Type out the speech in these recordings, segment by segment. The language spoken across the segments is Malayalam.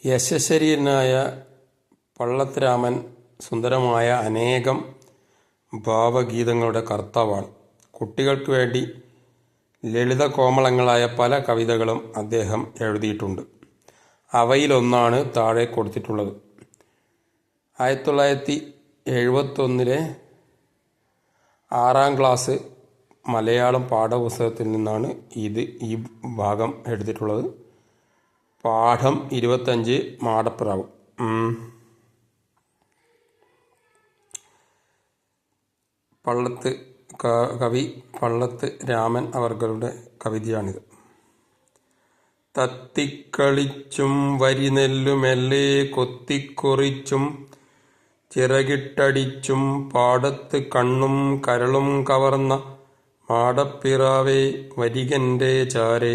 യശസ്വരീയനായ പള്ളത്ത് രാമൻ സുന്ദരമായ അനേകം ഭാവഗീതങ്ങളുടെ കർത്താവാണ്. കുട്ടികൾക്ക് വേണ്ടി ലളിതകോമളങ്ങളായ പല കവിതകളും അദ്ദേഹം എഴുതിയിട്ടുണ്ട്. അവയിലൊന്നാണ് താഴെ കൊടുത്തിട്ടുള്ളത്. 1971 6ാം ക്ലാസ് മലയാളം പാഠപുസ്തകത്തിൽ നിന്നാണ് ഈ ഭാഗം എടുത്തിട്ടുള്ളത്. പാഠം 25 മാടപ്രാവ്. കവി പള്ളത്ത് രാമൻ അവർകളുടെ കവിതയാണിത്. തത്തിക്കളിച്ചും വരിനെല്ലുമെല്ലെ കൊത്തിക്കൊറിച്ചും ചിറകിട്ടടിച്ചും പാടത്ത് കണ്ണും കരളും കവർന്ന മാടപ്പിറാവേ വരികൻ്റെ ചാരേ,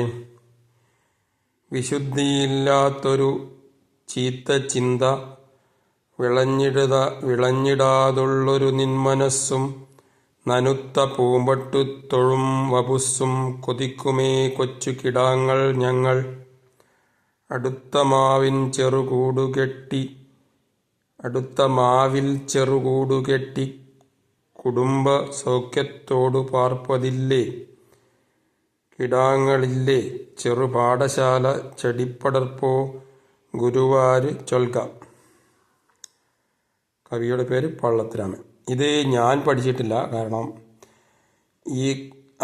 വിശുദ്ധിയില്ലാത്തൊരു ചീത്ത ചിന്ത വിളഞ്ഞിടാതുള്ളൊരു നിന്മനസ്സും നനുത്ത പൂമ്പട്ടു തൊഴും വപുസ്സും കൊതിക്കുമേ കൊച്ചു കിടാങ്ങൾ ഞങ്ങൾ, അടുത്ത മാവിൽ ചെറുകൂടുകെട്ടി കുടുംബ സൗഖ്യത്തോടു പാർപ്പതില്ലേ, കിടാങ്ങളില്ലേ ചെറുപാഠശാല ചെടിപ്പടർപ്പോ ഗുരുവാര് ചൊൽക. കവിയുടെ പേര് പള്ളത്ത് രാമൻ. ഇത് ഞാൻ പഠിച്ചിട്ടില്ല, കാരണം ഈ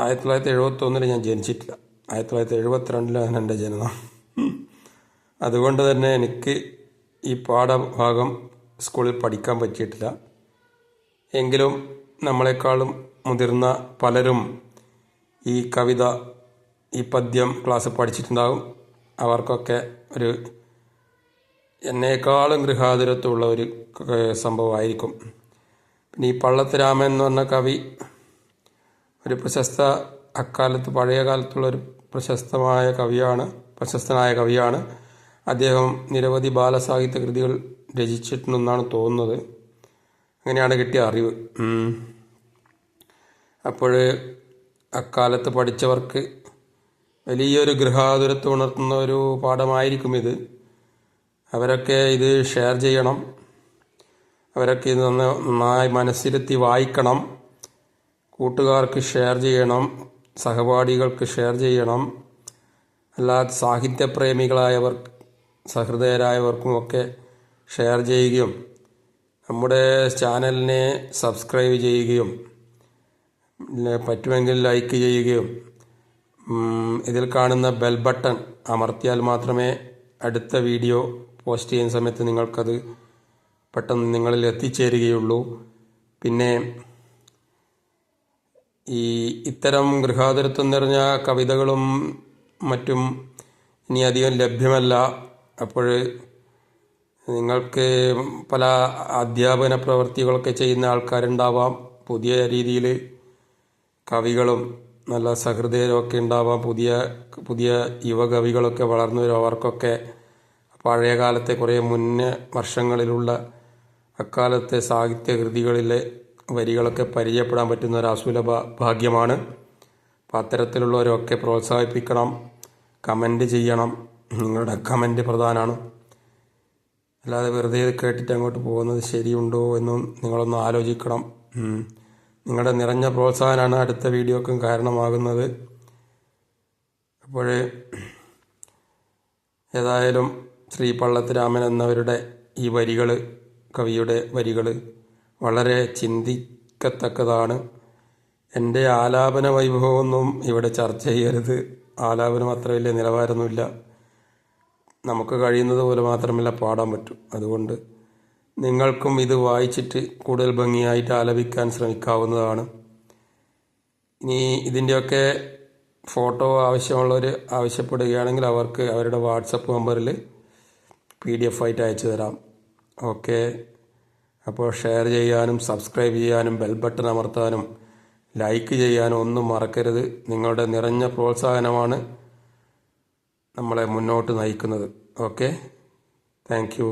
1971 ഞാൻ ജനിച്ചിട്ടില്ല. 1972 എൻ്റെ ജനനം. അതുകൊണ്ട് തന്നെ എനിക്ക് ഈ പാഠഭാഗം സ്കൂളിൽ പഠിക്കാൻ പറ്റിയിട്ടില്ല. എങ്കിലും നമ്മളെക്കാളും മുതിർന്ന പലരും ഈ കവിത, ഈ പദ്യം ക്ലാസ് പഠിച്ചിട്ടുണ്ടാകും. അവർക്കൊക്കെ എന്നേക്കാളും ഗൃഹാതുരത്വമുള്ള ഒരു സംഭവമായിരിക്കും. പിന്നെ ഈ പള്ളത്ത് രാമൻ എന്ന് പറഞ്ഞ കവി ഒരു അക്കാലത്ത് പഴയ കാലത്തുള്ള ഒരു പ്രശസ്തനായ കവിയാണ്. അദ്ദേഹം നിരവധി ബാലസാഹിത്യ കൃതികൾ രചിച്ചിട്ടുണ്ടെന്നാണ് തോന്നുന്നത്. അങ്ങനെയാണ് കിട്ടിയ അറിവ്. അപ്പോൾ അക്കാലത്ത് പഠിച്ചവർക്ക് വലിയൊരു ഗൃഹാതുരത്വം ഉണർത്തുന്ന ഒരു പാഠമായിരിക്കും ഇത്. അവരൊക്കെ ഇത് ഷെയർ ചെയ്യണം. അവരൊക്കെ ഇത് നന്നായി മനസ്സിരുത്തി വായിക്കണം. കൂട്ടുകാർക്ക് ഷെയർ ചെയ്യണം, സഹപാഠികൾക്ക് ഷെയർ ചെയ്യണം. അല്ലാതെ സാഹിത്യപ്രേമികളായവർ, സഹൃദയരായവർക്കുമൊക്കെ ഷെയർ ചെയ്യുകയും നമ്മുടെ ചാനലിനെ സബ്സ്ക്രൈബ് ചെയ്യുകയും പറ്റുമെങ്കിൽ ലൈക്ക് ചെയ്യുകയും ഇതിൽ കാണുന്ന ബെൽ ബട്ടൺ അമർത്തിയാൽ മാത്രമേ അടുത്ത വീഡിയോ പോസ്റ്റ് ചെയ്യുന്ന സമയത്ത് നിങ്ങൾക്കത് പെട്ടെന്ന് നിങ്ങളിൽ എത്തിച്ചേരുകയുള്ളൂ. പിന്നെ ഇത്തരം ഗൃഹാതുരത്വം നിറഞ്ഞ കവിതകളും മറ്റും ഇനി അധികം ലഭ്യമല്ല. അപ്പോൾ നിങ്ങൾക്ക് പല അധ്യാപന പ്രവൃത്തികളൊക്കെ ചെയ്യുന്ന ആൾക്കാരുണ്ടാവാം. പുതിയ രീതിയിൽ കവികളും നല്ല സഹൃദയരൊക്കെ ഉണ്ടാവാം. പുതിയ യുവകവികളൊക്കെ വളർന്നു വരും. അവർക്കൊക്കെ പഴയ കാലത്തെ കുറേ മുന്നേ വർഷങ്ങളിലുള്ള അക്കാലത്തെ സാഹിത്യകൃതികളിലെ വരികളൊക്കെ പരിചയപ്പെടാൻ പറ്റുന്ന ഒരു അസുലഭ ഭാഗ്യമാണ്. അപ്പം അത്തരത്തിലുള്ളവരൊക്കെ പ്രോത്സാഹിപ്പിക്കണം, കമൻറ്റ് ചെയ്യണം. നിങ്ങളുടെ കമൻറ്റ് പ്രധാനമാണ്. അല്ലാതെ വെറുതെ കേട്ടിട്ട് അങ്ങോട്ട് പോകുന്നത് ശരിയുണ്ടോ എന്നും നിങ്ങളൊന്ന് ആലോചിക്കണം. നിങ്ങളുടെ നിറഞ്ഞ പ്രോത്സാഹനമാണ് അടുത്ത വീഡിയോക്കും കാരണമാകുന്നത്. അപ്പോൾ ഏതായാലും ശ്രീ പള്ളത്ത് രാമൻ എന്നവരുടെ ഈ കവിയുടെ വരികൾ വളരെ ചിന്തിക്കത്തക്കതാണ്. എൻ്റെ ആലാപന വൈഭവമൊന്നും ഇവിടെ ചർച്ച ചെയ്യരുത്. ആലാപനം അത്ര വലിയ നിലവാരമൊന്നുമില്ല. നമുക്ക് കഴിയുന്നത് പോലെ മാത്രമല്ല പാടാൻ പറ്റും. അതുകൊണ്ട് നിങ്ങൾക്കും ഇത് വായിച്ചിട്ട് കൂടുതൽ ഭംഗിയായിട്ട് ആലപിക്കാൻ ശ്രമിക്കാവുന്നതാണ്. ഇനി ഇതിൻ്റെയൊക്കെ ഫോട്ടോ ആവശ്യമുള്ളവർ ആവശ്യപ്പെടുകയാണെങ്കിൽ അവർക്ക് അവരുടെ വാട്സപ്പ് നമ്പറിൽ PDF ആയിട്ട് അയച്ചു തരാം. ഓക്കെ. അപ്പോൾ ഷെയർ ചെയ്യാനും സബ്സ്ക്രൈബ് ചെയ്യാനും ബെൽ ബട്ടൺ അമർത്താനും ലൈക്ക് ചെയ്യാനും ഒന്നും മറക്കരുത്. നിങ്ങളുടെ നിറഞ്ഞ പ്രോത്സാഹനമാണ് നമ്മളെ മുന്നോട്ട് നയിക്കുന്നത്. Okay, thank you.